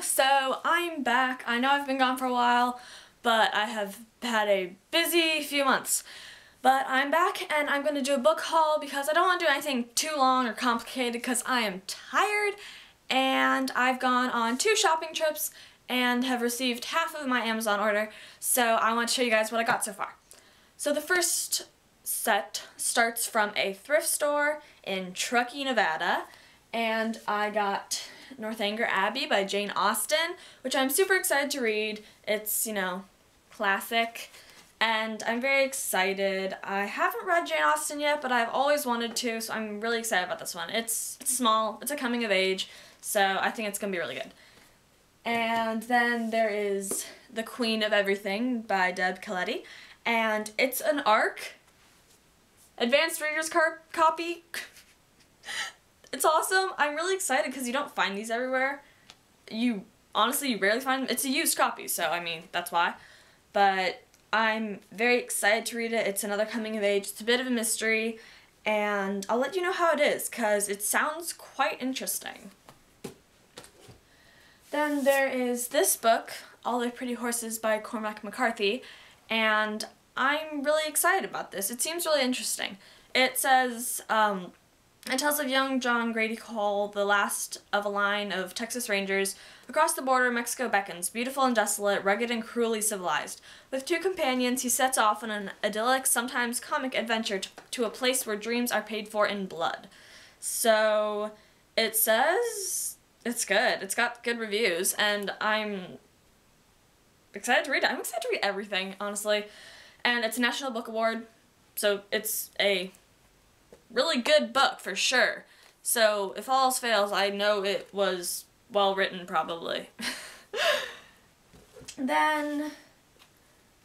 So I'm back. I know I've been gone for a while, but I have had a busy few months. But I'm back and I'm going to do a book haul because I don't want to do anything too long or complicated because I am tired and I've gone on 2 shopping trips and have received half of my Amazon order, so I want to show you guys what I got so far. So the first set starts from a thrift store in Truckee, Nevada, and I got Northanger Abbey by Jane Austen, which I'm super excited to read. It's, you know, classic, and I'm very excited. I haven't read Jane Austen yet, but I've always wanted to, so I'm really excited about this one. It's small, it's a coming of age, so I think it's going to be really good. And then there is The Queen of Everything by Deb Caletti, and it's an ARC advanced reader's copy. It's awesome. I'm really excited because you don't find these everywhere. You rarely find them. It's a used copy, so I mean, that's why. But I'm very excited to read it. It's another coming of age. It's a bit of a mystery, and I'll let you know how it is because it sounds quite interesting. Then there is this book, All the Pretty Horses by Cormac McCarthy, and I'm really excited about this. It seems really interesting. It says, it tells of young John Grady Cole, the last of a line of Texas Rangers. Across the border, Mexico beckons, beautiful and desolate, rugged and cruelly civilized. With 2 companions, he sets off on an idyllic, sometimes comic adventure to a place where dreams are paid for in blood. So, it says it's good. It's got good reviews, and I'm excited to read it. I'm excited to read everything, honestly. And it's a National Book Award, so it's a really good book for sure. So if all else fails, I know it was well written, probably. Then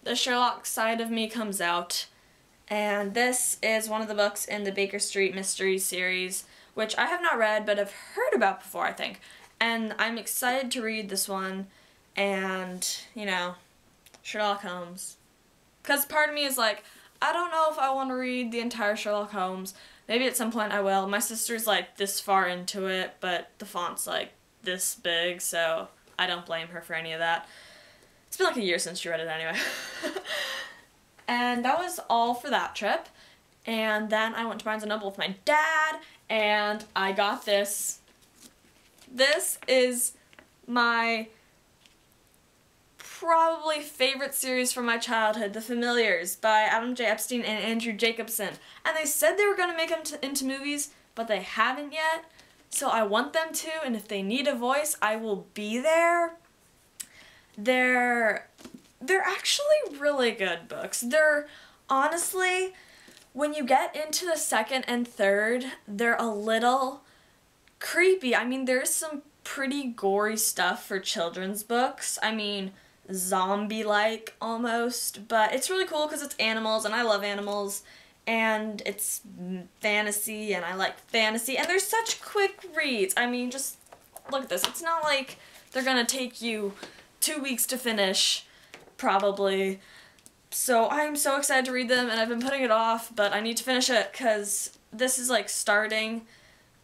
The Sherlock Side of Me comes out, and this is one of the books in the Baker Street Mysteries series, which I have not read but have heard about before, I think. And I'm excited to read this one, and, you know, Sherlock Holmes. Because part of me is like, I don't know if I want to read the entire Sherlock Holmes. Maybe at some point I will. My sister's like this far into it, but the font's like this big, so I don't blame her for any of that. It's been like a year since she read it anyway. And that was all for that trip. And then I went to Barnes & Noble with my dad, and I got this. This is my probably favorite series from my childhood, The Familiars by Adam J. Epstein and Andrew Jacobson. And they said they were going to make them into movies, but they haven't yet. So I want them to, and if they need a voice, I will be there. They're actually really good books. They're honestly, when you get into the 2nd and 3rd, they're a little creepy. I mean, there's some pretty gory stuff for children's books. I mean, zombie-like almost, but it's really cool because it's animals, and I love animals, and it's fantasy, and I like fantasy, and there's such quick reads. I mean, just look at this. It's not like they're gonna take you 2 weeks to finish, probably. So I'm so excited to read them, and I've been putting it off, but I need to finish it because this is like starting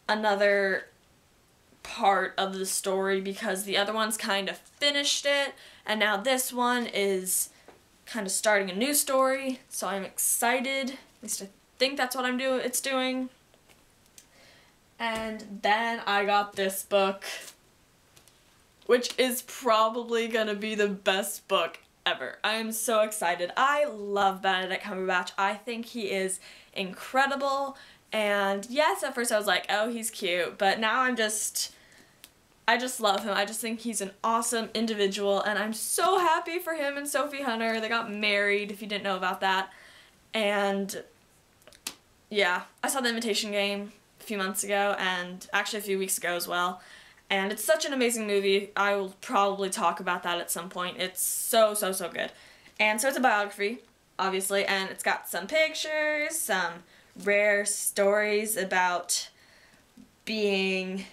another part of the story because the other one's kind of finished it, and now this one is kind of starting a new story, so I'm excited. At least I think that's what it's doing. And then I got this book, which is probably gonna be the best book ever. I am so excited. I love Benedict Cumberbatch. I think he is incredible. And yes, at first I was like, oh, he's cute, but now I just love him. I just think he's an awesome individual, and I'm so happy for him and Sophie Hunter. They got married, if you didn't know about that. And yeah, I saw The Imitation Game a few months ago, and actually a few weeks ago as well. And it's such an amazing movie. I will probably talk about that at some point. It's so, so, so good. And so it's a biography, obviously, and it's got some pictures, some rare stories about being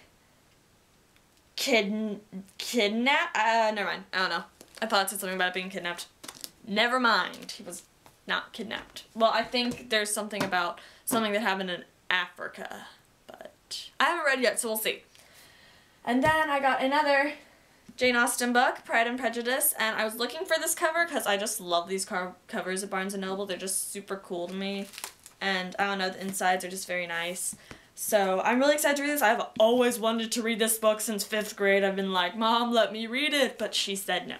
kidnapped. Never mind. I don't know. I thought it said something about being kidnapped. Never mind. He was not kidnapped. Well, I think there's something about something that happened in Africa, but I haven't read yet, so we'll see. And then I got another Jane Austen book, Pride and Prejudice, and I was looking for this cover because I just love these covers at Barnes & Noble. They're just super cool to me, and I don't know, the insides are just very nice. So I'm really excited to read this. I've always wanted to read this book since 5th grade. I've been like, Mom, let me read it, but she said no.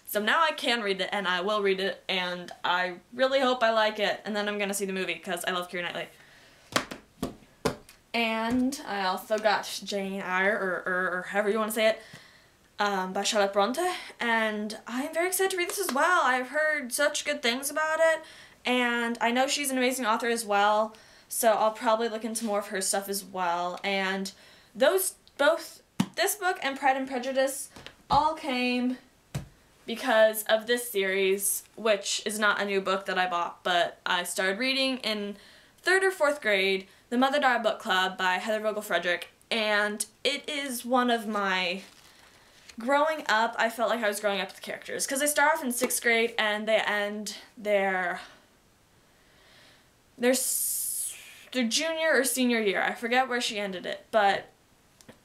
So now I can read it, and I will read it, and I really hope I like it, and then I'm going to see the movie because I love Keira Knightley. And I also got Jane Eyre, or however you want to say it, by Charlotte Bronte, and I'm very excited to read this as well. I've heard such good things about it, and I know she's an amazing author as well, so I'll probably look into more of her stuff as well. And both this book and Pride and Prejudice all came because of this series, which is not a new book that I bought, but I started reading in 3rd or 4th grade, The Mother Daughter Book Club by Heather Vogel Frederick, and it is one of my... Growing up, I felt like I was growing up with the characters, because they start off in 6th grade and they end their junior or senior year. I forget where she ended it, but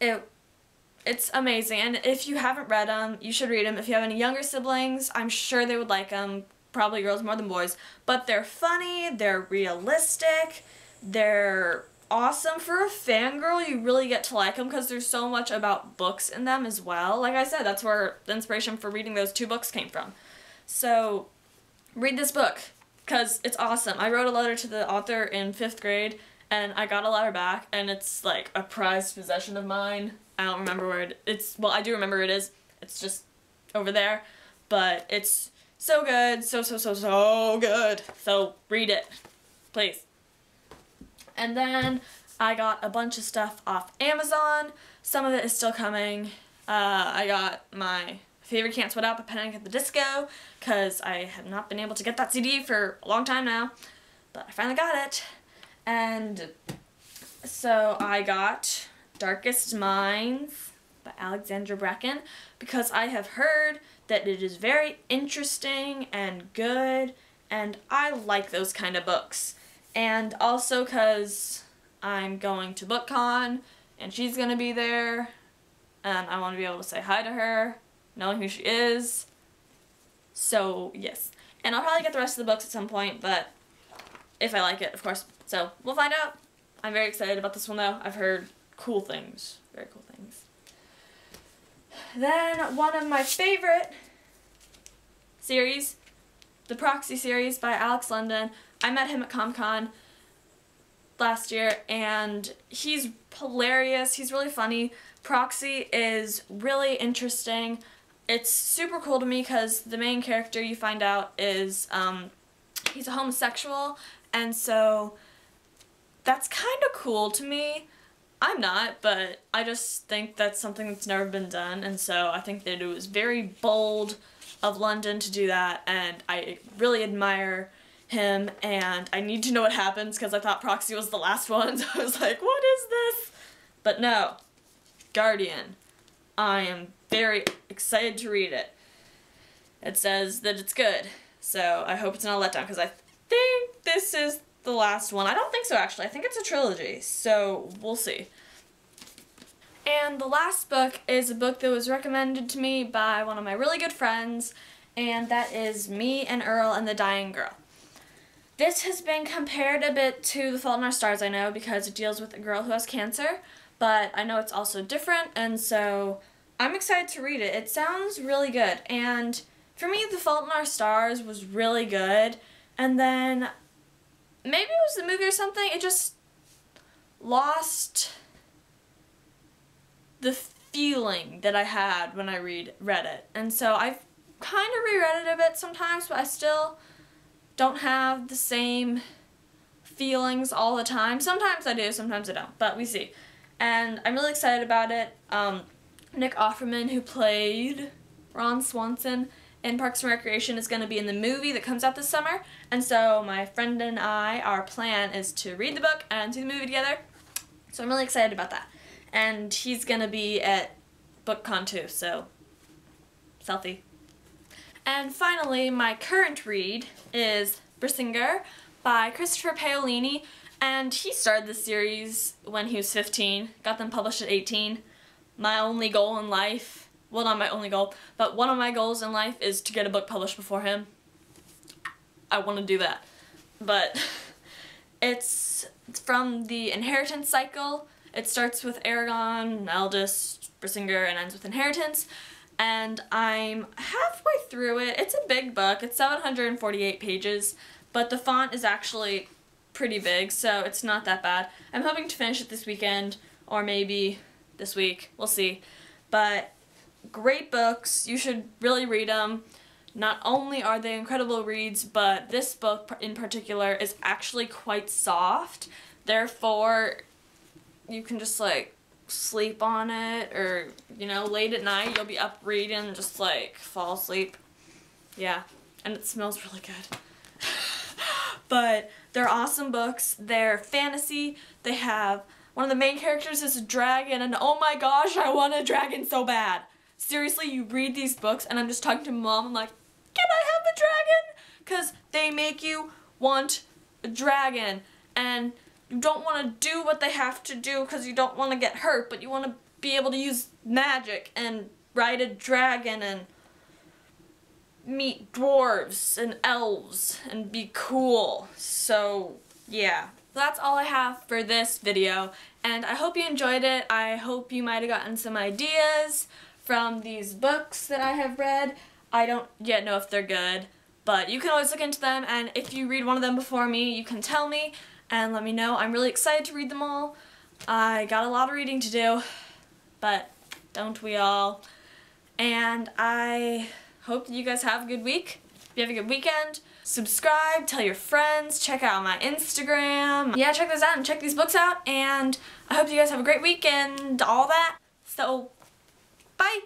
it's amazing. And if you haven't read them, you should read them. If you have any younger siblings, I'm sure they would like them. Probably girls more than boys. But they're funny, they're realistic, they're awesome. For a fangirl, you really get to like them because there's so much about books in them as well. Like I said, that's where the inspiration for reading those 2 books came from. So read this book because it's awesome. I wrote a letter to the author in 5th grade and I got a letter back, and it's like a prized possession of mine. I don't remember where it's, well, I do remember where it is. It's just over there, but it's so good, so good. So read it, please. And then I got a bunch of stuff off Amazon. Some of it is still coming. I got my favorite Can't Sweat Out by Panic at the Disco because I have not been able to get that CD for a long time now, but I finally got it. And so I got Darkest Minds by Alexandra Bracken because I have heard that it is very interesting and good, and I like those kind of books. And also because I'm going to BookCon, and she's going to be there, and I want to be able to say hi to her, knowing who she is. So, yes. And I'll probably get the rest of the books at some point, but if I like it, of course. So, we'll find out. I'm very excited about this one, though. I've heard cool things. Very cool things. Then, one of my favorite series, the Proxy series by Alex London. I met him at Comic-Con last year, and he's hilarious. He's really funny. Proxy is really interesting. It's super cool to me because the main character, you find out, is he's a homosexual, and so that's kind of cool to me. I'm not, but I just think that's something that's never been done, and so I think that it was very bold of London to do that, and I really admire him, and I need to know what happens because I thought Proxy was the last one, so I was like, what is this? But no, Guardian. I am very excited to read it. It says that it's good, so I hope it's not a letdown because I think this is the last one. I don't think so, actually. I think it's a trilogy, so we'll see. And the last book is a book that was recommended to me by one of my really good friends, and that is Me and Earl and the Dying Girl. This has been compared a bit to The Fault in Our Stars, I know, because it deals with a girl who has cancer, but I know it's also different, and so I'm excited to read it. It sounds really good, and for me, The Fault in Our Stars was really good, and then maybe it was the movie or something, it just lost the feeling that I had when I read it, and so I've kind of reread it a bit sometimes, but I still don't have the same feelings all the time. Sometimes I do, sometimes I don't, but we see. And I'm really excited about it. Nick Offerman, who played Ron Swanson in Parks and Recreation, is going to be in the movie that comes out this summer, and so my friend and I, our plan is to read the book and see the movie together, so I'm really excited about that. And he's going to be at BookCon too, so selfie. And finally, my current read is Brissinger by Christopher Paolini, and he started the series when he was 15, got them published at 18. My only goal in life well, not my only goal, but one of my goals in life is to get a book published before him. I want to do that. But it's from the Inheritance cycle. It starts with Eragon, Eldest, Brisingr, and ends with Inheritance. And I'm halfway through it. It's a big book. It's 748 pages, but the font is actually pretty big, so it's not that bad. I'm hoping to finish it this weekend, or maybe this week. We'll see. But great books. You should really read them. Not only are they incredible reads, but this book in particular is actually quite soft. Therefore, you can just like sleep on it, or you know, late at night you'll be up reading and just like fall asleep. Yeah, and it smells really good. But they're awesome books. They're fantasy. They have one of the main characters is a dragon, and oh my gosh, I want a dragon so bad. Seriously, you read these books and I'm just talking to Mom, I'm like, can I have a dragon? Because they make you want a dragon, and you don't want to do what they have to do because you don't want to get hurt, but you want to be able to use magic and ride a dragon and meet dwarves and elves and be cool. So yeah, that's all I have for this video, and I hope you enjoyed it. I hope you might have gotten some ideas from these books that I have read. I don't yet know if they're good, but you can always look into them, and if you read one of them before me, you can tell me and let me know. I'm really excited to read them all. I got a lot of reading to do, but don't we all? And I hope that you guys have a good week. If you have a good weekend, subscribe, tell your friends, check out my Instagram. Yeah, check those out and check these books out, and I hope you guys have a great week and all that. So, bye!